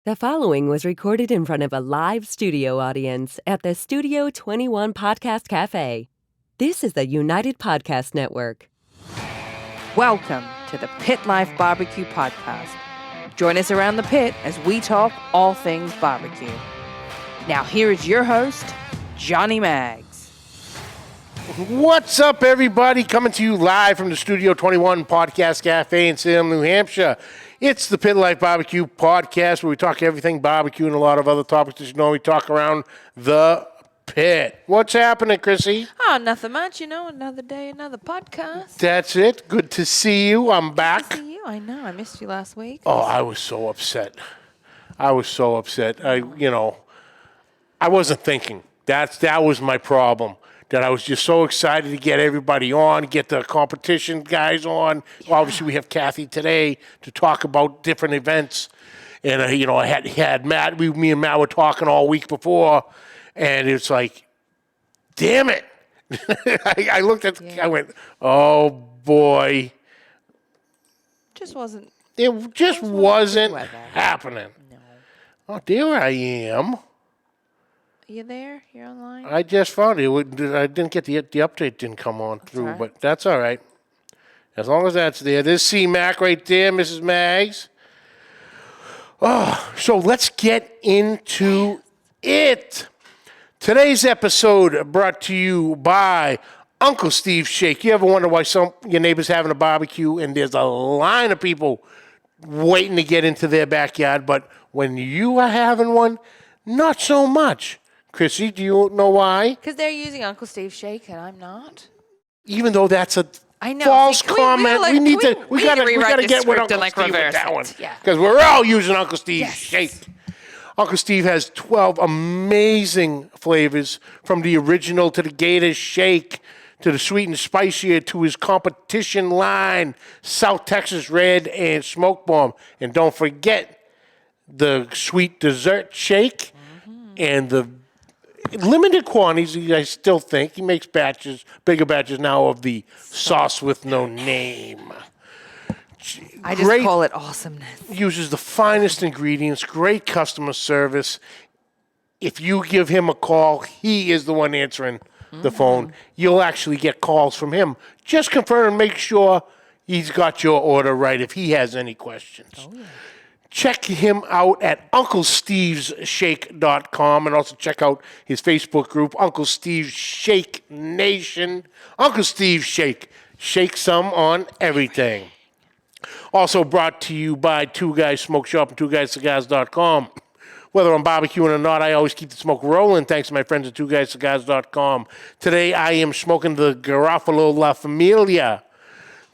The following was recorded in front of a live studio audience at the Studio 21 Podcast Café. This is the United Podcast Network. Welcome to the Pit Life BBQ podcast. Join us around the pit as we talk all things barbecue. Now here is your host, Johnnie Mags. What's up, everybody? Coming to you live from the Studio 21 Podcast Café in Salem, New Hampshire. It's the Pit Life BBQ podcast where we talk everything barbecue and a lot of other topics that you know we talk around the pit. What's happening, Chrissy? Oh, nothing much. Another day, another podcast. That's it. Good to see you. I'm back. Good to see you. I know. I missed you last week. Oh, I was so upset. I wasn't thinking. That was my problem. That I was just so excited to get everybody on, get the competition guys on. Yeah. Obviously, we have Kathy today to talk about different events. And, I had Matt. Me and Matt were talking all week before. And it's like, damn it. I looked at I went, oh, boy. It just wasn't happening. No. Oh, there I am. Are you there? You're online? I just found it. I didn't get the update didn't come on through, right. But that's all right. As long as that's there. There's C-Mac right there, Mrs. Mags. Oh, so let's get into it. Today's episode brought to you by Uncle Steve's Shake. You ever wonder why your neighbor's having a barbecue and there's a line of people waiting to get into their backyard, but when you are having one, not so much. Chrissy, do you know why? Because they're using Uncle Steve's Shake and I'm not. Even though that's a I know. false comment, we gotta get with Uncle Steve with that one. Because we're all using Uncle Steve's Shake. Uncle Steve has 12 amazing flavors, from the original to the Gator Shake to the sweet and spicier to his competition line, South Texas Red and Smoke Bomb. And don't forget the sweet dessert shake and the limited quantities. I still think he makes bigger batches now of the sauce with no name. I just call it awesomeness. Uses the finest ingredients, great customer service. If you give him a call, he is the one answering the phone. You'll actually get calls from him. Just confirm and make sure he's got your order right if he has any questions. Oh, yeah. Check him out at UncleStevesShake.com and also check out his Facebook group, Uncle Steve's Shake Nation. Uncle Steve's Shake. Shake some on everything. Also brought to you by Two Guys Smoke Shop and TwoGuysCigars.com. Whether I'm barbecuing or not, I always keep the smoke rolling thanks to my friends at TwoGuysCigars.com. Today I am smoking the Garofalo La Familia.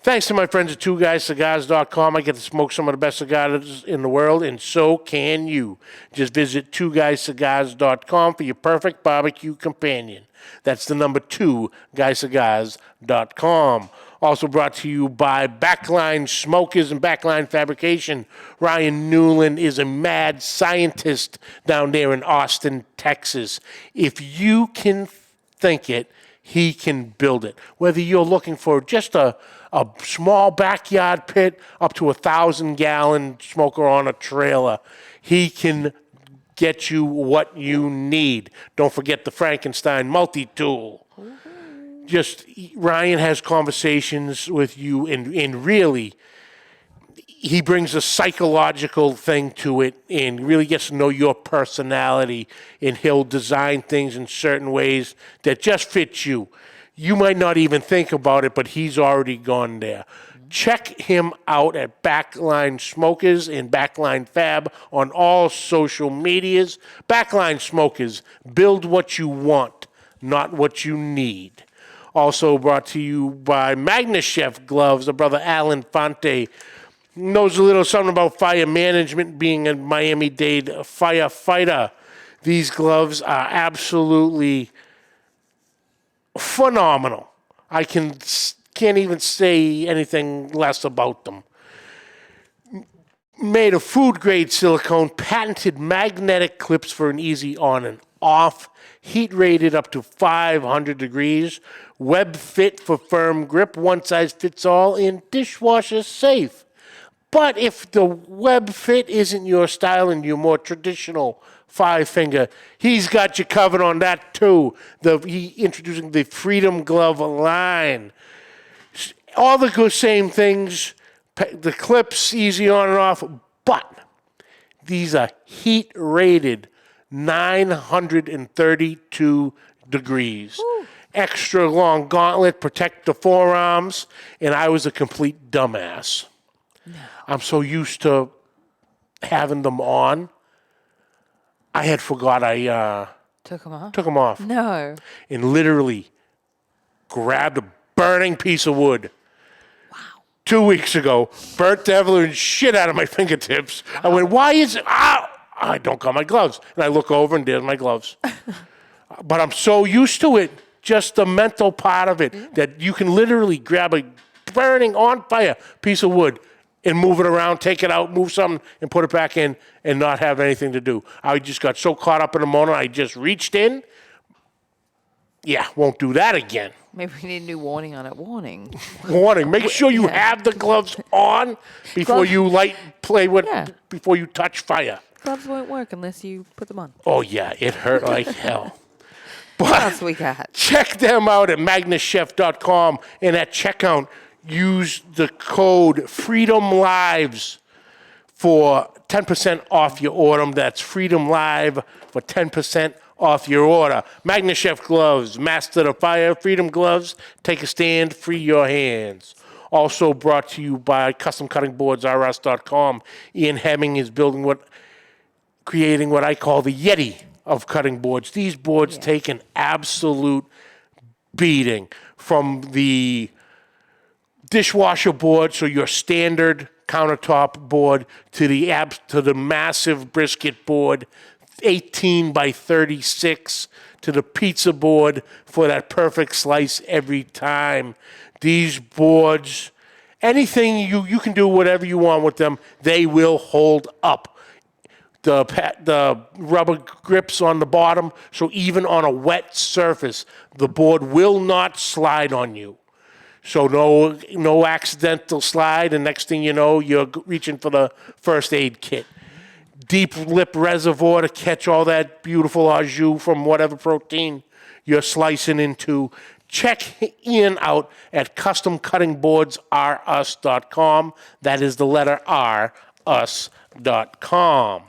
Thanks to my friends at TwoGuysCigars.com, I get to smoke some of the best cigars in the world, and so can you. Just visit TwoGuysCigars.com for your perfect barbecue companion. That's the number 2GuysCigars.com. Also brought to you by Backline Smokers and Backline Fabrication. Ryan Newland is a mad scientist down there in Austin, Texas. If you can think it, he can build it. Whether you're looking for just a small backyard pit up to 1,000-gallon smoker on a trailer, he can get you what you need. Don't forget the Frankenstein multi-tool. Just Ryan has conversations with you, and really, he brings a psychological thing to it and really gets to know your personality, and he'll design things in certain ways that just fit you. You might not even think about it, but he's already gone there. Check him out at Backline Smokers and Backline Fab on all social medias. Backline Smokers, build what you want, not what you need. Also brought to you by Magnus Chef Gloves. The brother Alan Fonte knows a little something about fire management, being a Miami-Dade firefighter. These gloves are absolutely phenomenal. I can't even say anything less about them. Made of food-grade silicone, patented magnetic clips for an easy on and off, heat rated up to 500 degrees, web fit for firm grip, one size fits all, and dishwasher safe. But if the web fit isn't your style and you're more traditional 5-finger, he's got you covered on that too. He introducing the Freedom Glove line. All the good same things, the clips easy on and off, but these are heat rated 932 degrees. Ooh. Extra long gauntlet, protect the forearms, and I was a complete dumbass. No. I'm so used to having them on. I had forgot I took them off. Took them off. No. And literally grabbed a burning piece of wood. Wow. 2 weeks ago, burnt the ever shit out of my fingertips. Wow. I went, why is it? I don't got my gloves. And I look over and there's my gloves. But I'm so used to it, just the mental part of it, that you can literally grab a burning on fire piece of wood and move it around, take it out, move something, and put it back in and not have anything to do. I just got so caught up in the moment, I just reached in. Yeah, won't do that again. Maybe we need a new warning on it. Warning. Warning. Make sure you have the gloves on before you before you touch fire. Gloves won't work unless you put them on. Oh, yeah, it hurt like hell. But what else we got? Check them out at magnuschef.com, and at checkout, use the code FREEDOMLIVES for 10% off your order. That's Freedom Live for 10% off your order. MagnaChef gloves, master the fire. Freedom gloves, take a stand, free your hands. Also brought to you by CustomCuttingBoardsRS.com. Ian Hemming is creating what I call the Yeti of cutting boards. These boards take an absolute beating from the dishwasher board, so your standard countertop board, to the massive brisket board, 18 by 36, to the pizza board for that perfect slice every time. These boards, anything you can do whatever you want with them, they will hold up. The rubber grips on the bottom, so even on a wet surface, the board will not slide on you. So no accidental slide, and next thing you know, you're reaching for the first aid kit. Deep lip reservoir to catch all that beautiful au jus from whatever protein you're slicing into. Check Ian out at CustomCuttingBoardsRUs.com. That is the letter R, us.com.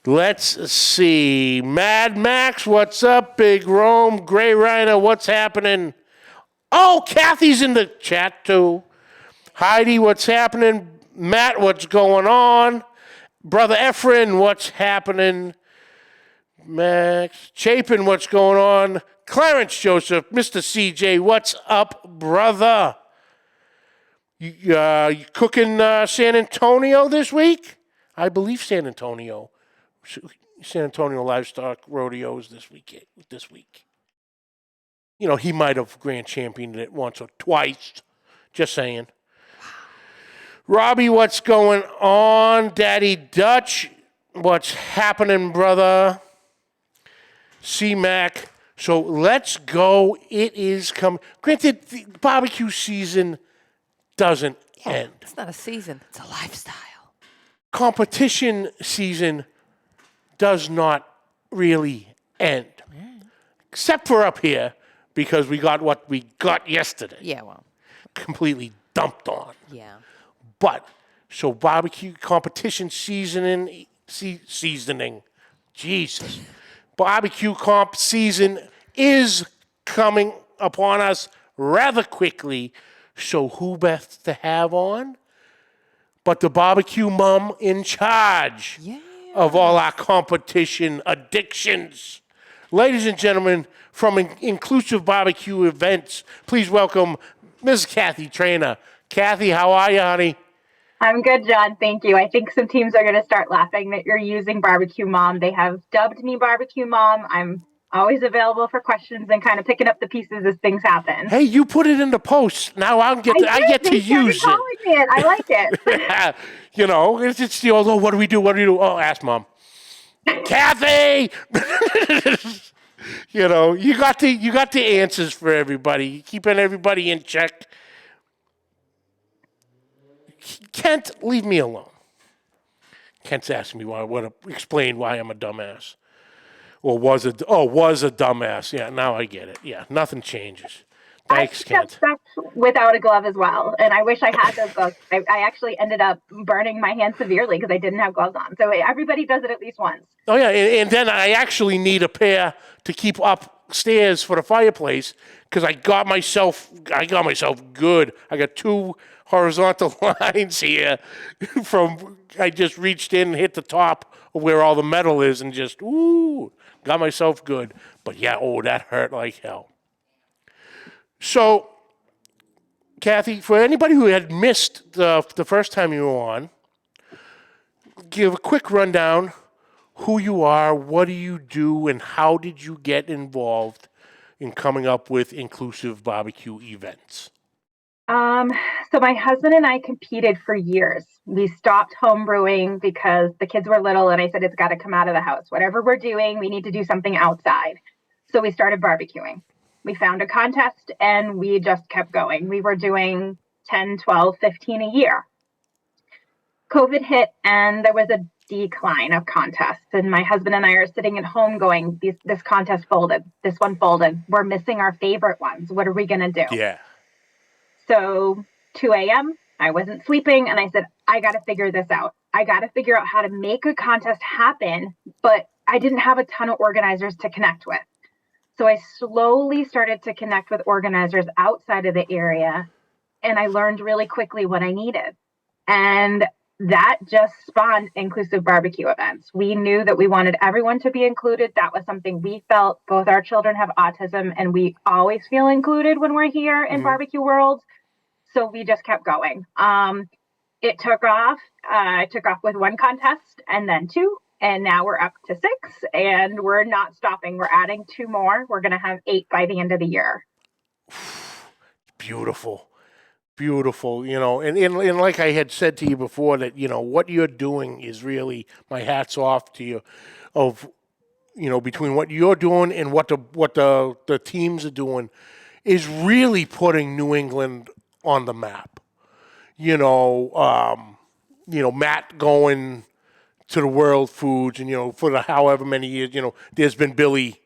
Let's see. Mad Max, what's up? Big Rome, Gray Rhino, what's happening? Oh, Kathy's in the chat too. Heidi, what's happening? Matt, what's going on? Brother Efren, what's happening? Max Chapin, what's going on? Clarence Joseph, Mr. CJ, what's up, brother? You cooking San Antonio this week? I believe San Antonio Livestock Rodeos this week. You know, he might have grand championed it once or twice. Just saying. Robbie, what's going on? Daddy Dutch, what's happening, brother? C-Mac. So let's go. It is coming. Granted, the barbecue season doesn't end. It's not a season. It's a lifestyle. Competition season does not really end. Except for up here, because we got what we got yesterday. Yeah, well. Completely dumped on. Yeah. But, so barbecue competition seasoning, Jesus. Barbecue comp season is coming upon us rather quickly. So who best to have on but the barbecue mom in charge of all our competition addictions. Ladies and gentlemen, from Inclusive BBQ Events, please welcome Ms. Kathy Trainor. Kathy, how are you, honey? I'm good, John. Thank you. I think some teams are going to start laughing that you're using Barbecue Mom. They have dubbed me Barbecue Mom. I'm always available for questions and kind of picking up the pieces as things happen. Hey, you put it in the post. Now I get to use it. I like it. You know, it's the old, what do we do? Oh, ask Mom. Kathy! You know, you got the answers for everybody. Keeping everybody in check. Kent, leave me alone. Kent's asking me explain why I'm a dumbass. Or was a dumbass. Yeah, now I get it. Yeah, nothing changes. Thanks, Kent. I stepped without a glove as well, and I wish I had those gloves. I actually ended up burning my hand severely because I didn't have gloves on. So everybody does it at least once. Oh yeah, and then I actually need a pair to keep upstairs for the fireplace because I got myself good. I got 2 horizontal lines here from I just reached in and hit the top of where all the metal is and just got myself good. But yeah, that hurt like hell. So, Kathy, for anybody who had missed the first time you were on, give a quick rundown who you are, what do you do, and how did you get involved in coming up with inclusive barbecue events? So my husband and I competed for years. We stopped home brewing because the kids were little, and I said, it's got to come out of the house. Whatever we're doing, we need to do something outside. So we started barbecuing. We found a contest, and we just kept going. We were doing 10, 12, 15 a year. COVID hit, and there was a decline of contests. And my husband and I are sitting at home going, this contest folded. This one folded. We're missing our favorite ones. What are we going to do? Yeah. So 2 a.m., I wasn't sleeping, and I said, I got to figure this out. I got to figure out how to make a contest happen, but I didn't have a ton of organizers to connect with. So I slowly started to connect with organizers outside of the area, and I learned really quickly what I needed. And that just spawned inclusive barbecue events. We knew that we wanted everyone to be included. That was something we felt. Both our children have autism, and we always feel included when we're here in barbecue world. So we just kept going. It took off. I took off with 1 contest and then 2. And now we're up to 6, and we're not stopping. We're adding 2 more. We're going to have 8 by the end of the year. Beautiful. And like I had said to you before that, what you're doing is really, my hat's off to you of, between what you're doing and what the teams are doing is really putting New England on the map. Matt going to the World Foods, and for the however many years, there's been Billy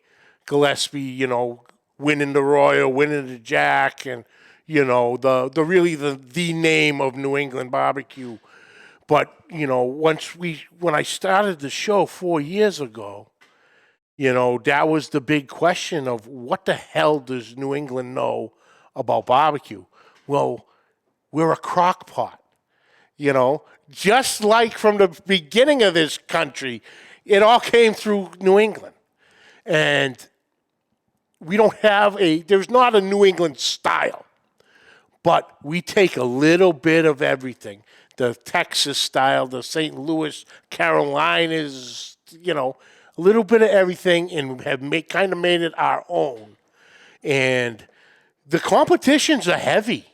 Gillespie, winning the Royal, winning the Jack, and the name of New England barbecue. But when I started the show 4 years ago, that was the big question of what the hell does New England know about barbecue? Well, we're a crock pot, just like from the beginning of this country, it all came through New England. And we don't have there's not a New England style, but we take a little bit of everything. The Texas style, the St. Louis, Carolinas, a little bit of everything, and have kind of made it our own. And the competitions are heavy.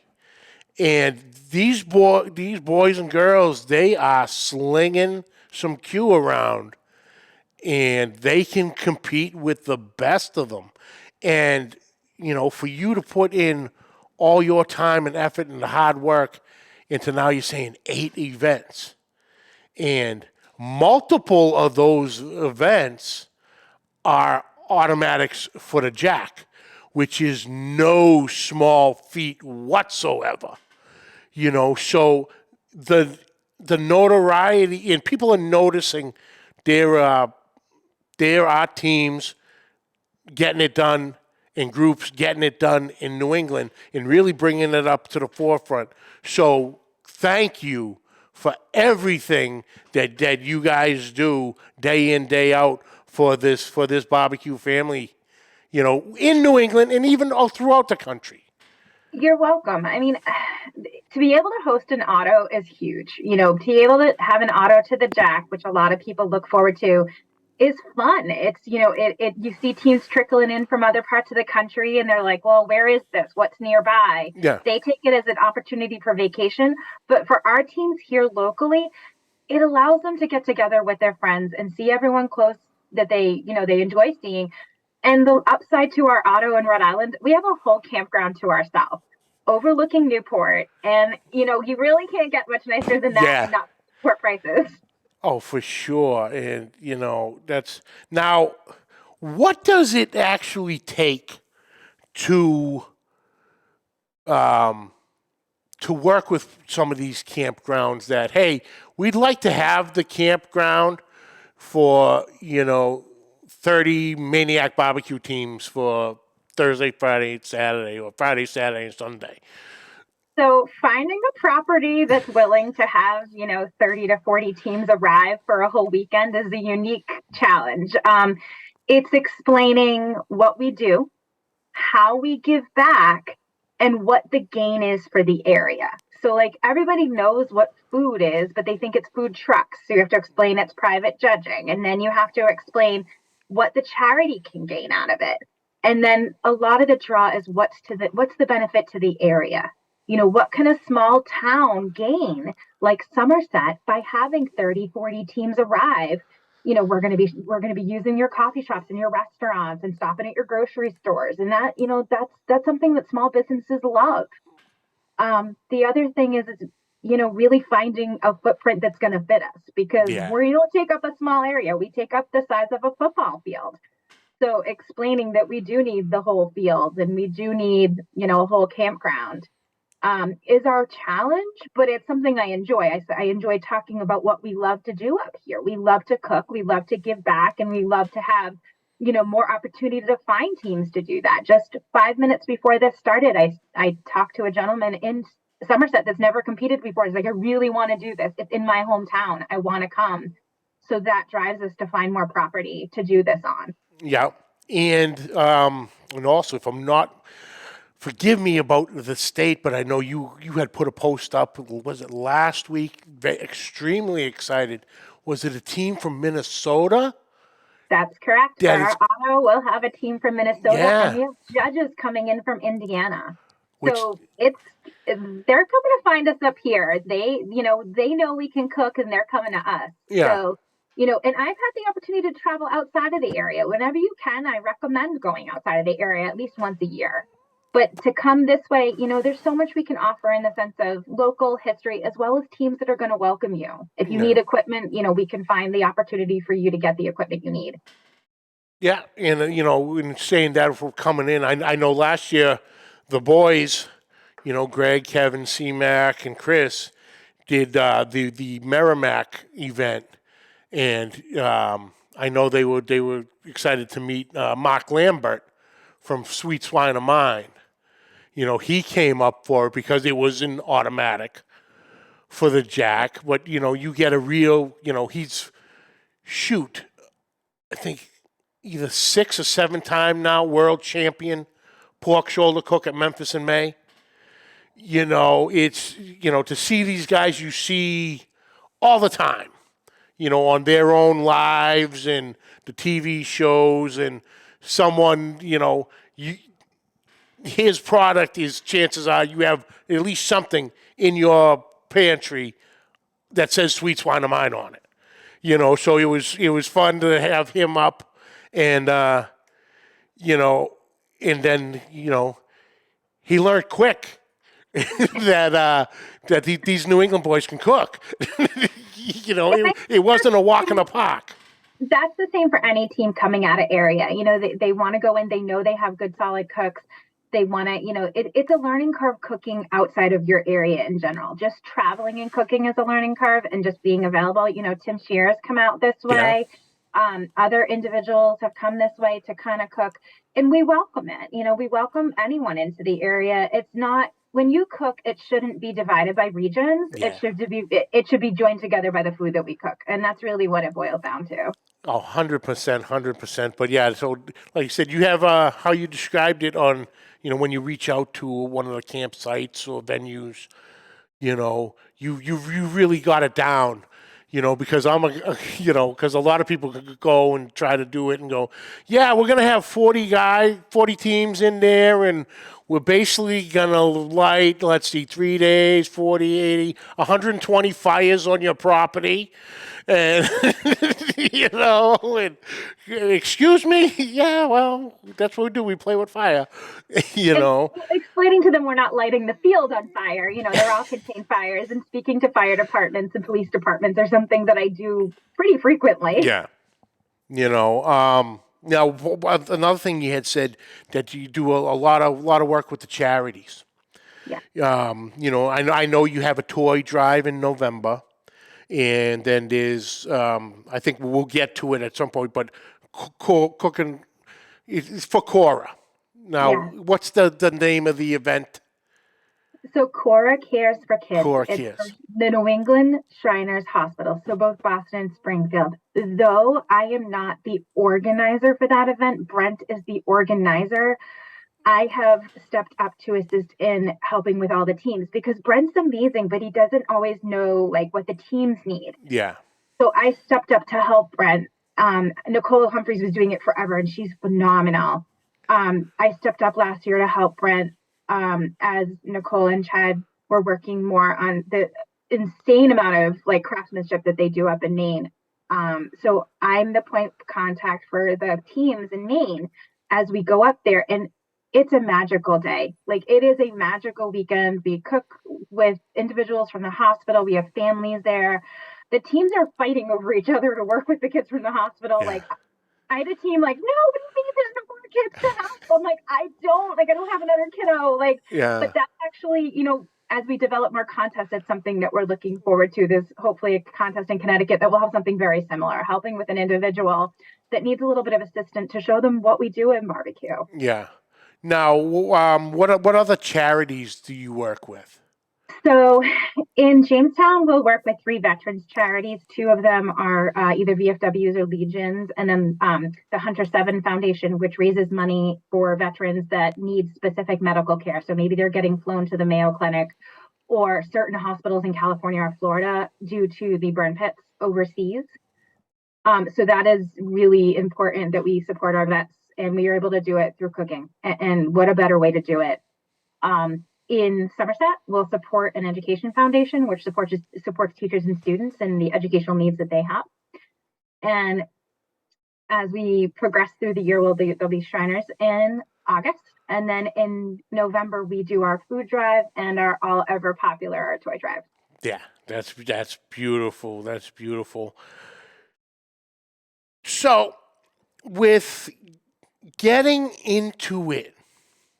And these boys and girls, they are slinging some Q around, and they can compete with the best of them. And, for you to put in all your time and effort and the hard work into now you're saying 8 events, and multiple of those events are automatics for the Jack, which is no small feat whatsoever. So the notoriety, and people are noticing there are teams getting it done in groups, getting it done in New England, and really bringing it up to the forefront. So thank you for everything that you guys do day in, day out for this barbecue family, in New England and even all throughout the country. You're welcome. I mean, to be able to host an auto is huge. To be able to have an auto to the Jack, which a lot of people look forward to, is fun. It's, you see teams trickling in from other parts of the country, and they're like, well, where is this? What's nearby? Yeah. They take it as an opportunity for vacation. But for our teams here locally, it allows them to get together with their friends and see everyone close that they enjoy seeing. And the upside to our auto in Rhode Island, we have a whole campground to ourselves. overlooking Newport. And, you really can't get much nicer than that Yeah. and not Newport prices. Oh, for sure. And, that's now, what does it actually take to work with some of these campgrounds that, hey, we'd like to have the campground for, 30 Maniac barbecue teams for Thursday, Friday, Saturday, or Friday, Saturday, and Sunday? So finding a property that's willing to have, 30 to 40 teams arrive for a whole weekend is a unique challenge. It's explaining what we do, how we give back, and what the gain is for the area. So like everybody knows what food is, but they think it's food trucks. So you have to explain it's private judging. And then you have to explain what the charity can gain out of it. And then a lot of the draw is what's the benefit to the area? What can a small town gain like Somerset by having 30, 40 teams arrive? We're going to be using your coffee shops and your restaurants and stopping at your grocery stores. And that, that's something that small businesses love. The other thing is, really finding a footprint that's going to fit us, because we don't take up a small area. We take up the size of a football field. So explaining that we do need the whole field and we do need, a whole campground is our challenge, but it's something I enjoy. I enjoy talking about what we love to do up here. We love to cook, we love to give back, and we love to have, more opportunity to find teams to do that. Just 5 minutes before this started, I talked to a gentleman in Somerset that's never competed before. He's like, I really want to do this. It's in my hometown. I want to come. So that drives us to find more property to do this on. Yeah. And also, if I'm not, forgive me about the state, but I know you had put a post up, was it last week? Extremely excited. Was it a team from Minnesota? That's correct. For our auto, we'll have a team from Minnesota, and we have judges coming in from Indiana. So they're coming to find us up here. They know we can cook, and they're coming to us. Yeah. So, and I've had the opportunity to travel outside of the area. Whenever you can, I recommend going outside of the area at least once a year. But to come this way, there's so much we can offer in the sense of local history, as well as teams that are going to welcome you. If you need equipment, we can find the opportunity for you to get the equipment you need. Yeah, and, in saying that, if we're coming in, I know last year the boys, Greg, Kevin, C-Mac, and Chris did the Merrimack event. And I know they were excited to meet Mark Lambert from Sweet Swine of Mine. He came up for it because it was an automatic for the jack. But, you get a real, he's I think either 6 or 7 time now world champion pork shoulder cook at Memphis in May. It's, to see these guys you see all the time, on their own lives and the TV shows, and someone, his product is, chances are you have at least something in your pantry that says Sweet Swine of Mine on it. So it was fun to have him up, and and then he learned quick that these New England boys can cook. It wasn't a walk in the park. That's the same for any team coming out of area. They want to go in. They know they have good, solid cooks. They want to, it's a learning curve cooking outside of your area in general. Just traveling and cooking is a learning curve, and just being available. Tim Shear's come out this way. Yeah. Other individuals have come this way to kind of cook, and we welcome it. We welcome anyone into the area. It's not, when you cook, it shouldn't be divided by regions. Yeah. It should be joined together by the food that we cook. And that's really what it boils down to. Oh, 100%. But yeah, so like you said, you have how you described it on, when you reach out to one of the campsites or venues, you really got it down, because because a lot of people could go and try to do it and go, yeah, we're going to have 40 teams in there, and we're basically going to light, let's see, 3 days, 40, 80, 120 fires on your property. And, and, excuse me? Yeah, well, that's what we do. We play with fire, Explaining to them we're not lighting the field on fire. They're all contained fires, and speaking to fire departments and police departments are something that I do pretty frequently. Yeah. Now, another thing you had said that you do a lot of work with the charities. Yeah. I know you have a toy drive in November, and then there's I think we'll get to it at some point, but cooking it's for Cora. Now, what's the name of the event? So Cora Cares for Kids. Cora it's Cares. The New England Shriners Hospital, so both Boston and Springfield. Though I am not the organizer for that event, Brent is the organizer. I have stepped up to assist in helping with all the teams because Brent's amazing, but he doesn't always know what the teams need. Yeah. So I stepped up to help Brent. Nicole Humphreys was doing it forever, and she's phenomenal. I stepped up last year to help Brent as Nicole and Chad were working more on the insane amount of craftsmanship that they do up in Maine. So I'm the point of contact for the teams in Maine as we go up there, and it's a magical day. It is a magical weekend. We cook with individuals from the hospital. We have families there. The teams are fighting over each other to work with the kids from the hospital. Yeah. I had a team what do you mean there's no more kids to help? I'm I don't have another kiddo. But that's actually, as we develop more contests, it's something that we're looking forward to. There's hopefully a contest in Connecticut that will have something very similar, helping with an individual that needs a little bit of assistance to show them what we do in barbecue. Yeah. Now, what other charities do you work with? So in Jamestown, we'll work with 3 veterans charities. 2 of them are either VFWs or Legions, and then the Hunter 7 Foundation, which raises money for veterans that need specific medical care. So maybe they're getting flown to the Mayo Clinic or certain hospitals in California or Florida due to the burn pits overseas. So that is really important that we support our vets, and we are able to do it through cooking. And what a better way to do it. In Somerset, we'll support an education foundation, which supports teachers and students and the educational needs that they have. And as we progress through the year, there'll be Shriners in August. And then in November, we do our food drive and our all ever popular toy drive. Yeah, that's beautiful. That's beautiful. So with getting into it,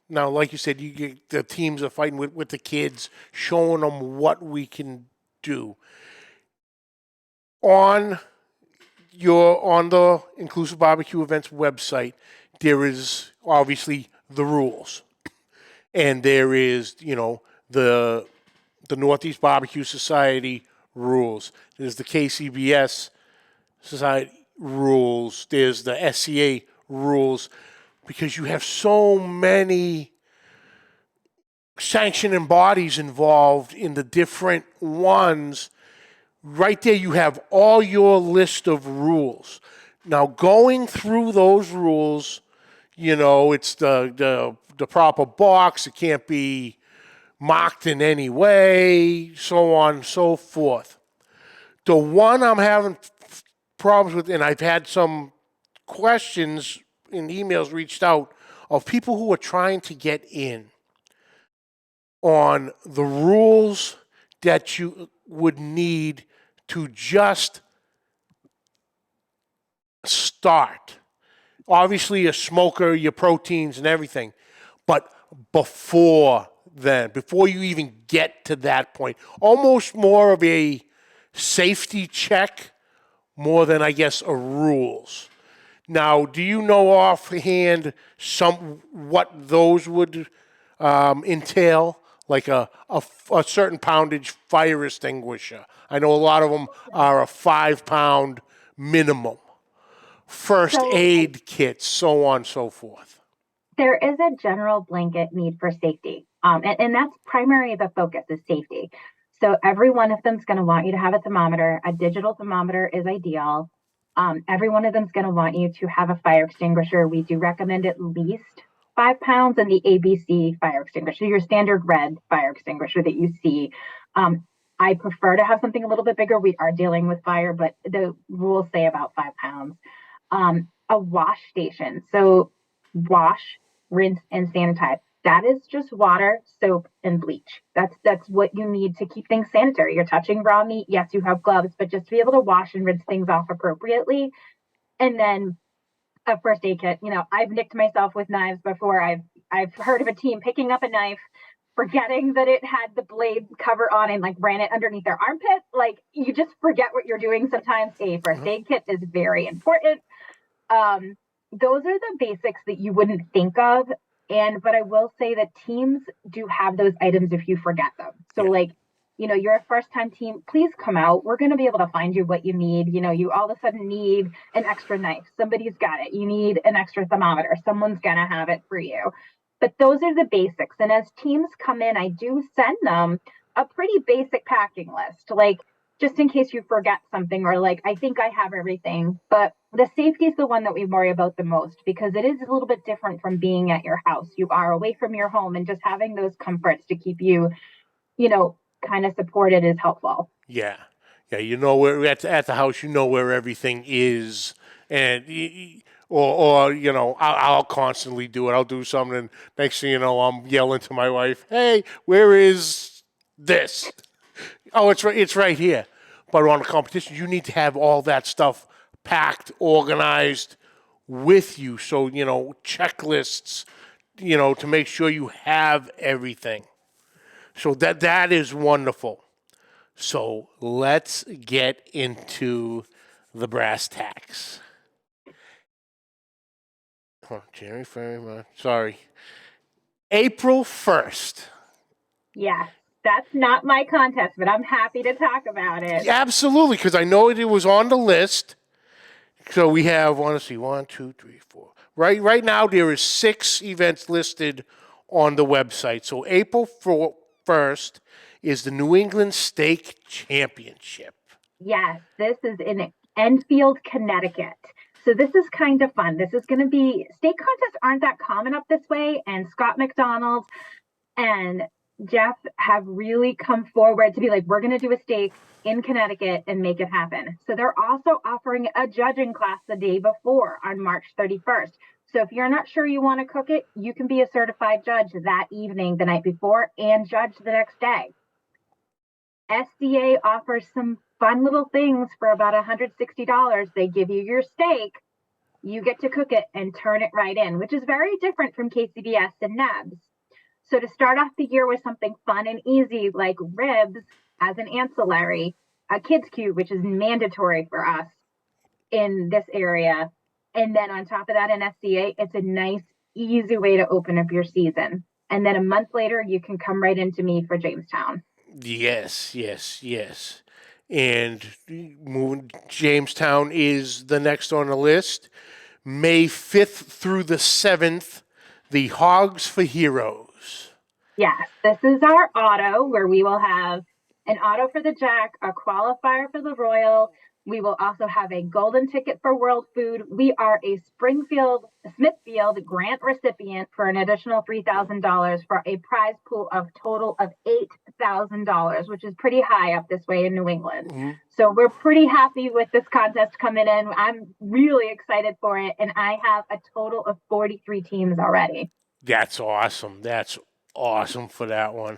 now, like you said, the teams are fighting with the kids, showing them what we can do. On the Inclusive Barbecue Events website, there is obviously the rules, and there is the Northeast Barbecue Society rules. There's the KCBS Society rules. There's the SCA rules. Because you have so many sanctioning bodies involved in the different ones, right there you have all your list of rules. Now, going through those rules, it's the proper box. It can't be marked in any way, so on and so forth. The one I'm having problems with, and I've had some questions in emails reached out of people who are trying to get in on the rules that you would need to just start. Obviously, a smoker, your proteins and everything, but before you even get to that point, almost more of a safety check more than, I guess, a rules. Now, do you know offhand what those would entail? Like a certain poundage fire extinguisher. I know a lot of them are a 5-pound minimum. First aid kits, so on and so forth. There is a general blanket need for safety. And that's primarily the focus is safety. So every one of them is going to want you to have a thermometer. A digital thermometer is ideal. Every one of them is going to want you to have a fire extinguisher. We do recommend at least 5 pounds, and the ABC fire extinguisher, your standard red fire extinguisher that you see. I prefer to have something a little bit bigger. We are dealing with fire, but the rules say about 5 pounds. A wash station. So wash, rinse, and sanitize. That is just water, soap, and bleach. That's what you need to keep things sanitary. You're touching raw meat. Yes, you have gloves, but just to be able to wash and rinse things off appropriately. And then a first aid kit. I've nicked myself with knives before. I've heard of a team picking up a knife, forgetting that it had the blade cover on, and ran it underneath their armpit. You just forget what you're doing sometimes. A first aid kit is very important. Those are the basics that you wouldn't think of. But I will say that teams do have those items if you forget them. So you're a first time team, please come out. We're going to be able to find you what you need. You all of a sudden need an extra knife. Somebody's got it. You need an extra thermometer. Someone's going to have it for you. But those are the basics. And as teams come in, I do send them a pretty basic packing list, just in case you forget something, or I think I have everything. But the safety is the one that we worry about the most, because it is a little bit different from being at your house. You are away from your home, and just having those comforts to keep you, kind of supported is helpful. Yeah. Where at the house, where everything is, and I'll constantly do it. I'll do something, and next thing you know, I'm yelling to my wife, "Hey, where is this?" "Oh, it's right here." But on a competition, you need to have all that stuff packed, organized with you. So, checklists, to make sure you have everything. So that is wonderful. So let's get into the brass tacks. Oh, Jerry, very much. Sorry. April 1st. Yeah, that's not my contest, but I'm happy to talk about it. Yeah, absolutely, because I know it was on the list. So we have, 1, 2, 3, 4. Right now, there is 6 events listed on the website. So April 1st is the New England Steak Championship. Yes, this is in Enfield, Connecticut. So this is kind of fun. This is going to be, steak contests aren't that common up this way, and Scott McDonald and Jeff have really come forward to be we're going to do a steak in Connecticut and make it happen. So they're also offering a judging class the day before on March 31st. So if you're not sure you want to cook it, you can be a certified judge that evening, the night before, and judge the next day. SDA offers some fun little things for about $160. They give you your steak. You get to cook it and turn it right in, which is very different from KCBS and NEBS. So to start off the year with something fun and easy, like ribs as an ancillary, a kids cube, which is mandatory for us in this area. And then on top of that, in SDA, it's a nice, easy way to open up your season. And then a month later, you can come right into me for Jamestown. Yes. And Jamestown is the next on the list. May 5th through the 7th, the Hogs for Heroes. Yes, this is our auto, where we will have an auto for the Jack, a qualifier for the Royal. We will also have a golden ticket for World Food. We are a Smithfield grant recipient for an additional $3,000 for a prize pool of total of $8,000, which is pretty high up this way in New England. Mm-hmm. So we're pretty happy with this contest coming in. I'm really excited for it, and I have a total of 43 teams already. That's awesome. That's awesome for that one.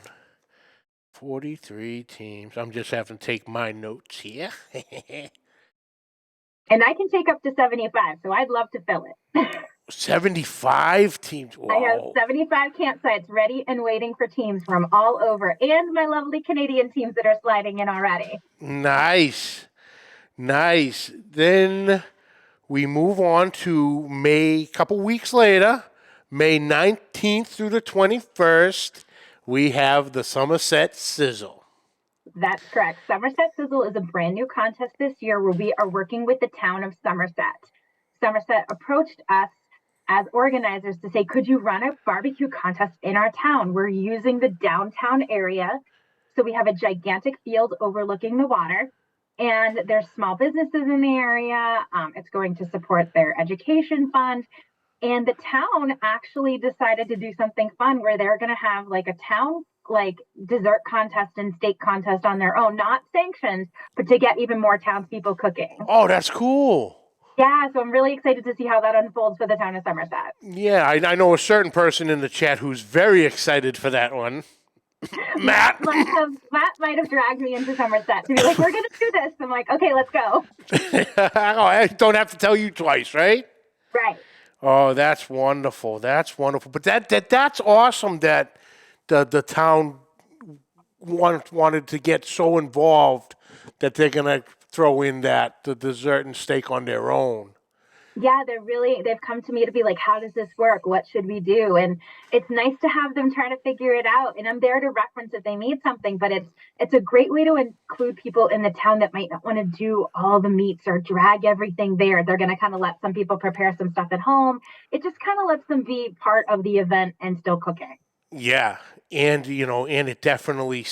43 teams. I'm just having to take my notes here. And I can take up to 75, so I'd love to fill it. 75 teams? Whoa. I have 75 campsites ready and waiting for teams from all over, and my lovely Canadian teams that are sliding in already. Nice. Then we move on to May, a couple weeks later, May 19th through the 21st. We have the Somerset Sizzle. That's correct. Somerset Sizzle is a brand new contest this year where we are working with the town of Somerset. Somerset approached us as organizers to say, could you run a barbecue contest in our town? We're using the downtown area. So we have a gigantic field overlooking the water, and there's small businesses in the area. It's going to support their education fund. And the town actually decided to do something fun where they're going to have like a town like dessert contest and steak contest on their own, not sanctioned, but to get even more townspeople cooking. Oh, that's cool. Yeah, so I'm really excited to see how that unfolds for the town of Somerset. Yeah, I know a certain person in the chat who's very excited for that one. Matt might have dragged me into Somerset to be like, we're going to do this. I'm like, okay, let's go. Oh, I don't have to tell you twice, right? Right. Oh, that's wonderful. That's wonderful. But that's awesome that the town wanted to get so involved that they're going to throw in the dessert and steak on their own. Yeah, they've come to me to be like, how does this work? What should we do? And it's nice to have them try to figure it out. And I'm there to reference if they need something, but it's a great way to include people in the town that might not want to do all the meats or drag everything there. They're going to kind of let some people prepare some stuff at home. It just kind of lets them be part of the event and still cooking. Yeah. And, and it definitely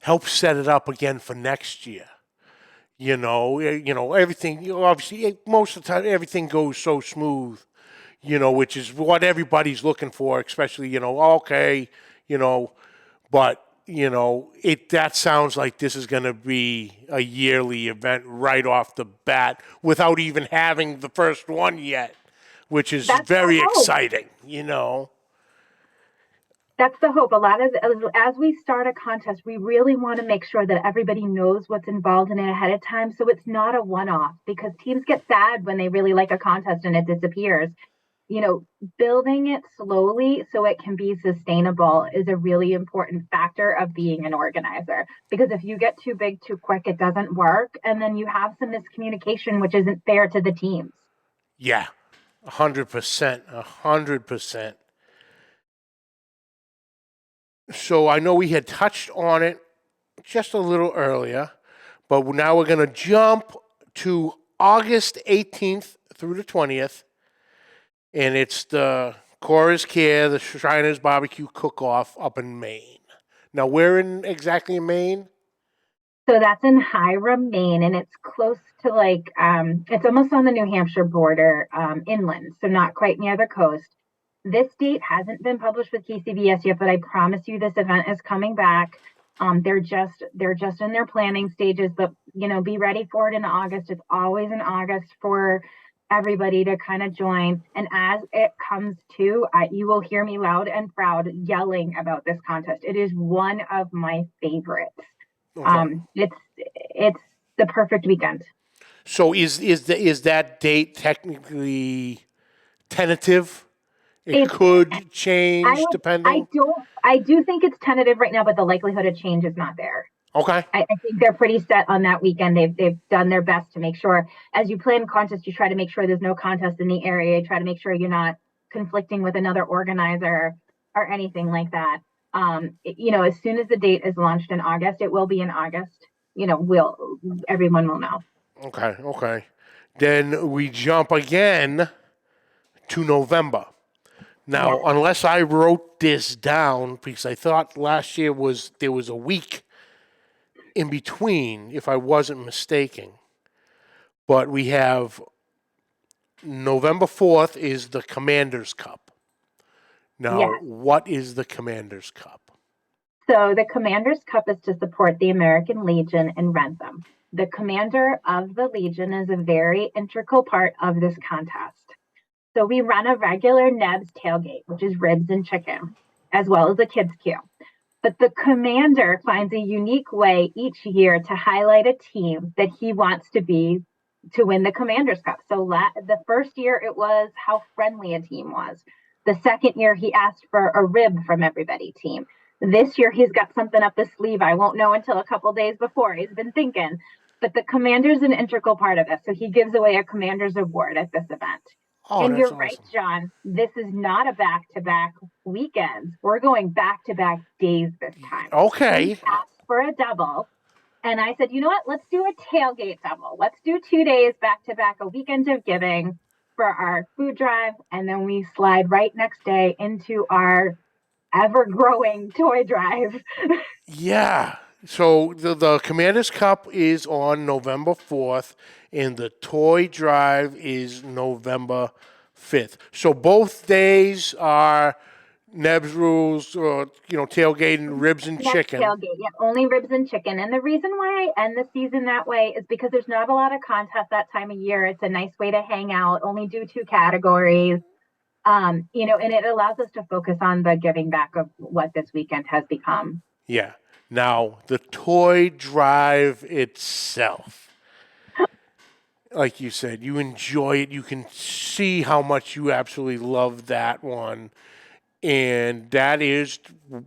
helps set it up again for next year. Everything, obviously, most of the time, everything goes so smooth, which is what everybody's looking for, especially, okay, but, that sounds like this is going to be a yearly event right off the bat without even having the first one yet, which is very exciting, That's the hope. As we start a contest, we really want to make sure that everybody knows what's involved in it ahead of time. So it's not a one-off, because teams get sad when they really like a contest and it disappears. Building it slowly so it can be sustainable is a really important factor of being an organizer. Because if you get too big too quick, it doesn't work. And then you have some miscommunication, which isn't fair to the teams. Yeah, 100%, 100%. So I know we had touched on it just a little earlier, but now we're going to jump to August 18th through the 20th, and it's the Cora's Care, the Shriners Barbecue Cook-Off up in Maine. Now, where exactly in Maine? So that's in Hiram, Maine, and it's close to it's almost on the New Hampshire border, inland, so not quite near the coast. This date hasn't been published with KCBS yet, but I promise you this event is coming back. They're just in their planning stages, but be ready for it in August. It's always in August for everybody to kind of join. And as it comes to, you will hear me loud and proud yelling about this contest. It is one of my favorites. Okay. It's the perfect weekend. So is that date technically tentative? It could change depending. I do think it's tentative right now, but the likelihood of change is not there. Okay. I think they're pretty set on that weekend. They've done their best to make sure, as you plan contest, you try to make sure there's no contest in the area. You try to make sure you're not conflicting with another organizer or anything like that. As soon as the date is launched in August, it will be in August. Everyone will know. Okay. Then we jump again to November. Now, unless I wrote this down, because I thought last year there was a week in between, if I wasn't mistaken. But we have November 4th is the Commander's Cup. Now, what is the Commander's Cup? So the Commander's Cup is to support the American Legion in Rentham. The commander of the Legion is a very integral part of this contest. So we run a regular Neb's tailgate, which is ribs and chicken, as well as a kids queue. But the commander finds a unique way each year to highlight a team that he wants to win the Commander's Cup. So the first year it was how friendly a team was. The second year he asked for a rib from everybody team. This year he's got something up his sleeve. I won't know until a couple days before. He's been thinking. But the commander's an integral part of this. So he gives away a commander's award at this event. Oh, and you're awesome. Right, John. This is not a back-to-back weekends. We're going back-to-back days this time. Okay. He asked for a double. And I said, you know what? Let's do a tailgate double. Let's do 2 days back-to-back, a weekend of giving for our food drive. And then we slide right next day into our ever-growing toy drive. Yeah. So the Commander's Cup is on November 4th. and the toy drive is November 5th. So both days are Neb's rules, or tailgating, ribs and Next chicken. tailgate, yeah, only ribs and chicken. And the reason why I end the season that way is because there's not a lot of contests that time of year. It's a nice way to hang out. Only do 2 categories. And it allows us to focus on the giving back of what this weekend has become. Yeah. Now, the toy drive itself, like you said, you enjoy it. You can see how much you absolutely love that one. And that is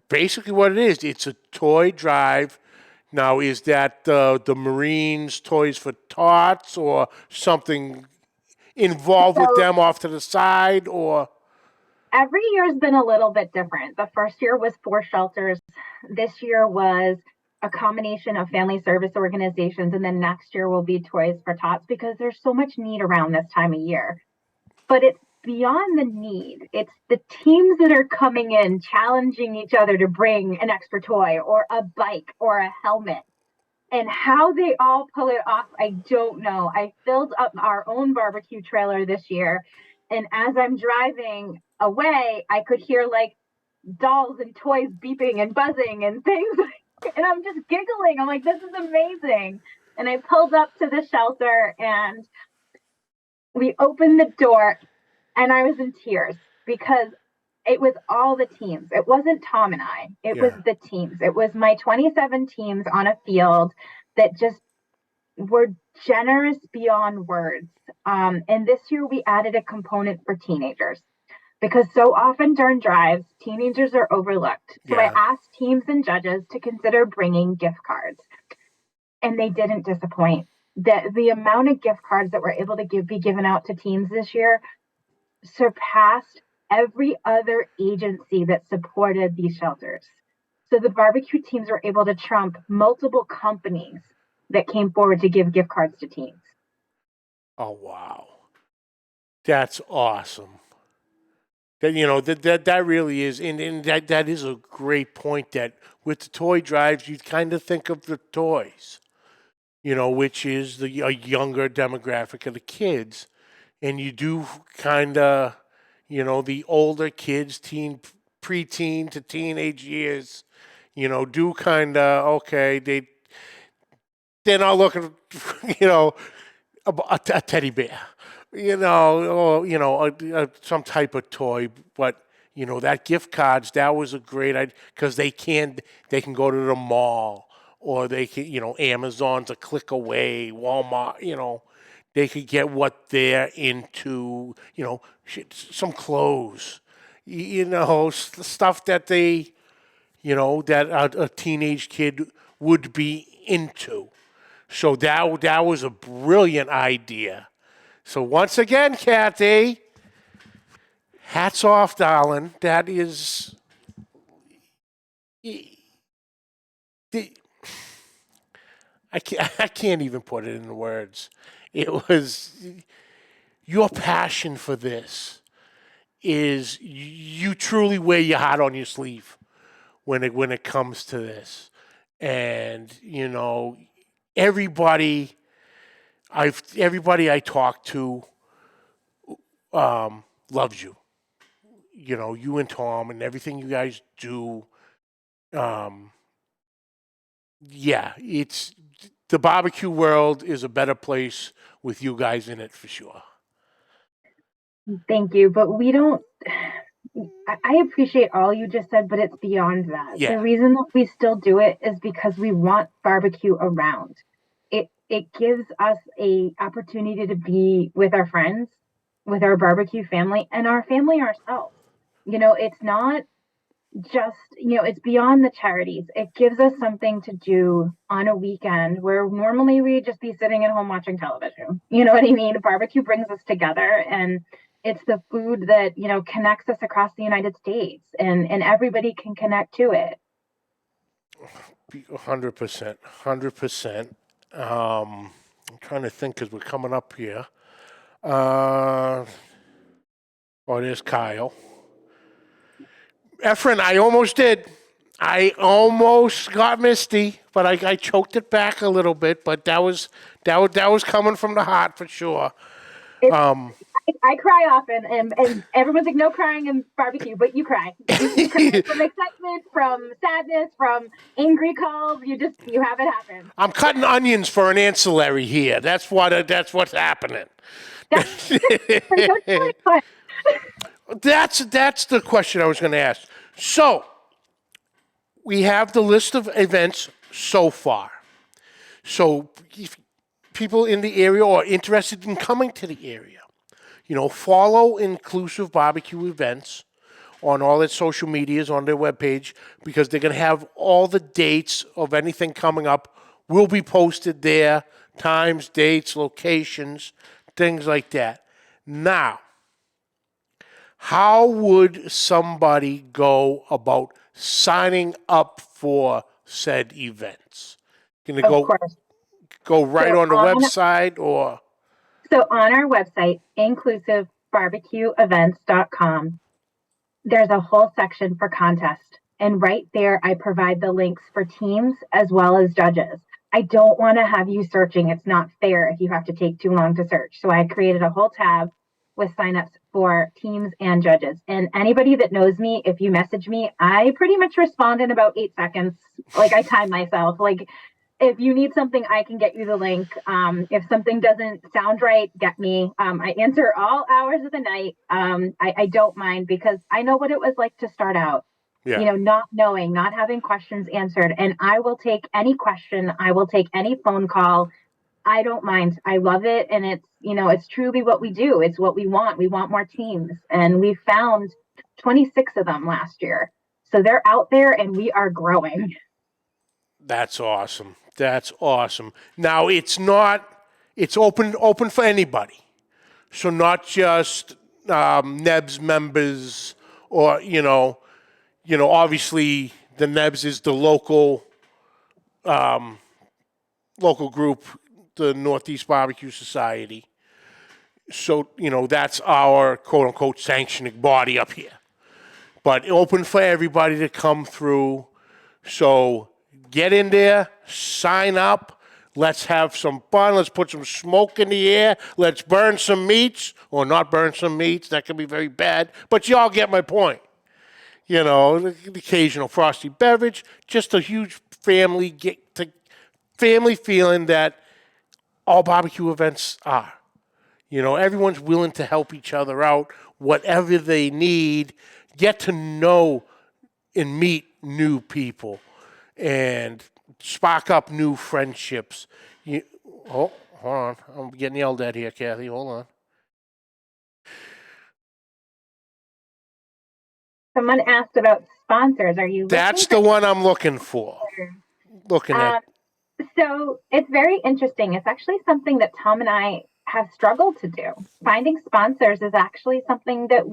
basically what it is. It's a toy drive. Now, is that the Marines Toys for Tots or something involved with them off to the side, or? Every year's been a little bit different. The first year was 4 shelters. This year was a combination of family service organizations. And then next year will be Toys for Tots, because there's so much need around this time of year. But it's beyond the need. It's the teams that are coming in, challenging each other to bring an extra toy or a bike or a helmet. And how they all pull it off, I don't know. I filled up our own barbecue trailer this year. And as I'm driving away, I could hear like dolls and toys beeping and buzzing and things. And I'm just giggling. I'm like, this is amazing. And I pulled up to the shelter and we opened the door and I was in tears because it was all the teams. It wasn't Tom and I. It was the teams. It was my 27 teams on a field that just were generous beyond words. And this year we added a component for teenagers, because so often during drives, teenagers are overlooked. So I asked teams and judges to consider bringing gift cards, and they didn't disappoint. The amount of gift cards that were able to be given out to teams this year surpassed every other agency that supported these shelters. So the barbecue teams were able to trump multiple companies that came forward to give gift cards to teams. Oh, wow. That's awesome. That really is, and that is a great point, that with the toy drives, you kind of think of the toys, which is a younger demographic of the kids. And you do kind of, the older kids, preteen to teenage years, do kind of, okay, they're not looking, a teddy bear, or, some type of toy. But, that gift cards, that was a great idea, because they can go to the mall, or they can, Amazon's a click away, Walmart, they could get what they're into, some clothes, stuff that they, that a teenage kid would be into. So that was a brilliant idea. So once again, Kathy, hats off, darling. That is... I can't even put it into words. It was your passion for this is you truly wear your heart on your sleeve when it comes to this, and everybody I talk to loves you. You and Tom and everything you guys do. It's the barbecue world is a better place with you guys in it for sure. Thank you. But we don't, I appreciate all you just said, but it's beyond that. Yeah. The reason that we still do it is because we want barbecue around. It gives us a opportunity to be with our friends, with our barbecue family, and our family ourselves. It's not just, it's beyond the charities. It gives us something to do on a weekend where normally we'd just be sitting at home watching television. You know what I mean? Barbecue brings us together, and it's the food that, connects us across the United States, and everybody can connect to it. 100%. 100%. I'm trying to think, because we're coming up here. There's Kyle. Efren, I almost did. I almost got misty, but I choked it back a little bit. But that was coming from the heart for sure. I cry often, and everyone's like, no crying in barbecue, but you cry. You cry from excitement, from sadness, from angry calls. You have it happen. I'm cutting onions for an ancillary here. That's what's happening. That's really fun. That's the question I was going to ask. So we have the list of events so far. So if people in the area are interested in coming to the area, follow Inclusive BBQ Events on all their social medias, on their webpage, because they're going to have all the dates of anything coming up will be posted there, times, dates, locations, things like that. Now, how would somebody go about signing up for said events? Can they go right on the website or? So on our website, inclusivebarbecueevents.com, there's a whole section for contest. And right there, I provide the links for teams as well as judges. I don't want to have you searching. It's not fair if you have to take too long to search. So I created a whole tab with signups for teams and judges. And anybody that knows me, if you message me, I pretty much respond in about 8 seconds. Like I time myself. Like if you need something, I can get you the link. If something doesn't sound right, get me. I answer all hours of the night. I don't mind because I know what it was like to start out. Yeah. Not knowing, not having questions answered. And I will take any question. I will take any phone call. I don't mind. I love it. And it's truly what we do. It's what we want. We want more teams. And we found 26 of them last year. So they're out there and we are growing. That's awesome. That's awesome. Now it's open for anybody. So not just NEBS members or, obviously the NEBS is the local group, the Northeast Barbecue Society. So, that's our quote unquote sanctioning body up here. But open for everybody to come through. So get in there, sign up. Let's have some fun. Let's put some smoke in the air. Let's burn some meats, or not burn some meats. That can be very bad. But y'all get my point. The occasional frosty beverage, just a huge family feeling that all barbecue events are. Everyone's willing to help each other out, whatever they need, get to know and meet new people, and spark up new friendships. Hold on. I'm getting yelled at here, Kathy. Hold on. Someone asked about sponsors. Are you? That's the one I'm looking for. Looking at. So it's very interesting. It's actually something that Tom and I have struggled to do. Finding sponsors is actually something that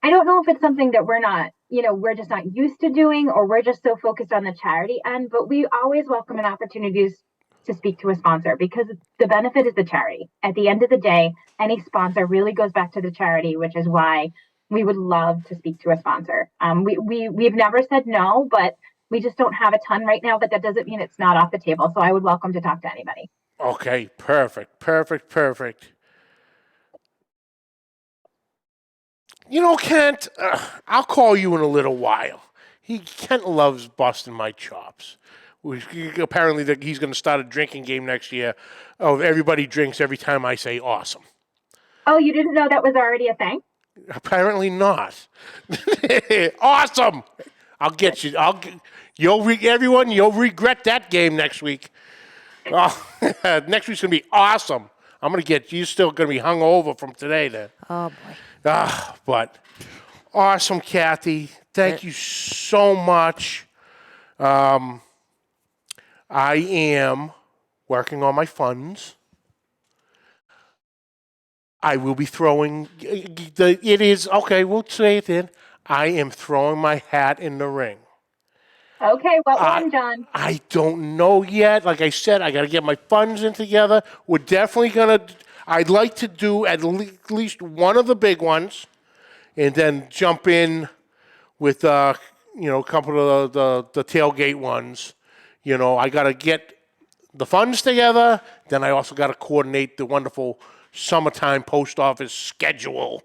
I don't know if it's something that we're just not used to doing, or we're just so focused on the charity end, but we always welcome an opportunity to speak to a sponsor because the benefit is the charity. At the end of the day, any sponsor really goes back to the charity, which is why we would love to speak to a sponsor. We've never said no, but we just don't have a ton right now, but that doesn't mean it's not off the table. So I would welcome to talk to anybody. Okay, perfect. Kent, I'll call you in a little while. Kent loves busting my chops. Apparently he's going to start a drinking game next year of everybody drinks every time I say awesome. Oh, you didn't know that was already a thing? Apparently not. Awesome. I'll get you. You'll regret that game next week. Oh, next week's going to be awesome. I'm going to get you. Still going to be hungover from today then. Oh, boy. But awesome, Kathy. Thank you so much. I am working on my funds. I will be throwing, we'll say it then. I am throwing my hat in the ring. Okay, what one, John? I don't know yet. Like I said, I got to get my funds in together. We're definitely I'd like to do at least one of the big ones and then jump in with, a couple of the tailgate ones. I got to get the funds together. Then I also got to coordinate the wonderful summertime post office schedule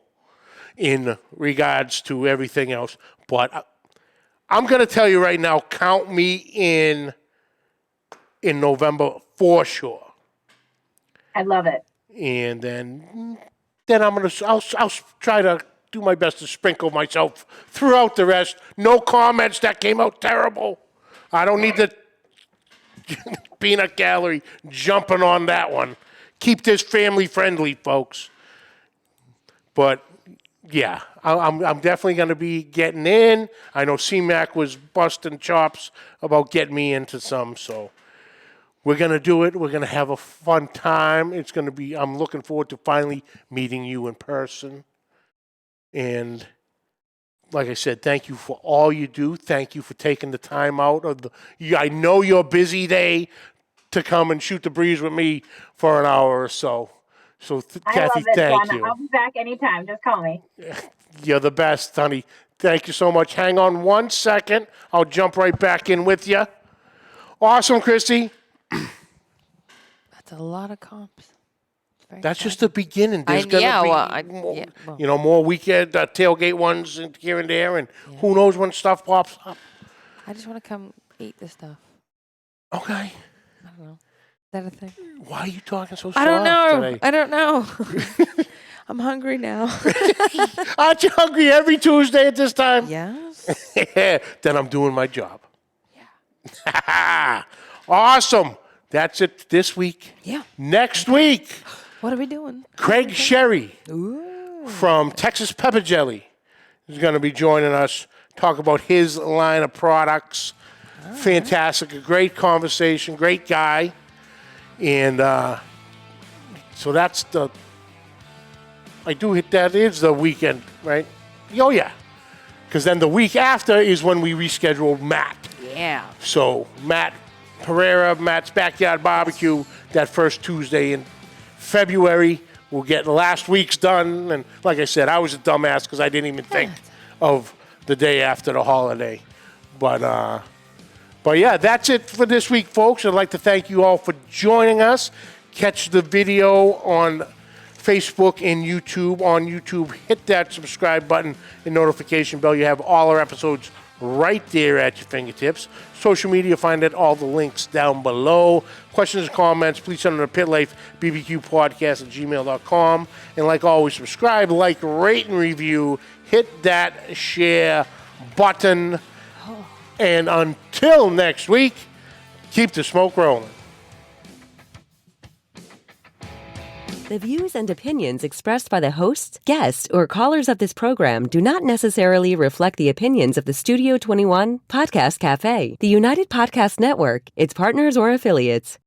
in regards to everything else. But I'm going to tell you right now, count me in November for sure. I love it. And then I'll try to do my best to sprinkle myself throughout the rest. No comments that came out terrible. I don't need the peanut gallery jumping on that one. Keep this family friendly, folks. But yeah, I'm definitely going to be getting in. I know C-Mac was busting chops about getting me into some, so we're going to do it. We're going to have a fun time. I'm looking forward to finally meeting you in person. And like I said, thank you for all you do. Thank you for taking the time out I know your busy day to come and shoot the breeze with me for an hour or so. So, Kathy, thank you. I'll be back anytime. Just call me. You're the best, honey. Thank you so much. Hang on 1 second. I'll jump right back in with you. Awesome, Christy. That's a lot of comps. That's just the beginning. There's going to be more weekend tailgate ones here and there, and who knows when stuff pops up. I just want to come eat this stuff. Okay. I don't know. Is that a thing? Why are you talking so soft today? I don't know. I'm hungry now. Aren't you hungry every Tuesday at this time? Yes. Then I'm doing my job. Yeah. Awesome. That's it this week. Yeah. Next week. What are we doing? Craig Sherry Ooh. from Texas Pepper Jelly is going to be joining us, talk about his line of products. Fantastic. A great conversation. Great guy. And so that is the weekend, right? Oh, yeah. Because then the week after is when we reschedule Matt. Yeah. So Matt Pereira, Matt's Backyard Barbecue, that first Tuesday in February. We'll get last week's done. And like I said, I was a dumbass because I didn't even think of the day after the holiday. But yeah, that's it for this week, folks. I'd like to thank you all for joining us. Catch the video on Facebook and YouTube. On YouTube, hit that subscribe button and notification bell. You have all our episodes right there at your fingertips. Social media, find all the links down below. Questions and comments, please send them to Pit Life BBQ Podcast at gmail.com. And like always, subscribe, like, rate, and review. Hit that share button. And until next week, keep the smoke rolling. The views and opinions expressed by the hosts, guests, or callers of this program do not necessarily reflect the opinions of the Studio 21 Podcast Café, the United Podcast Network, its partners, or affiliates.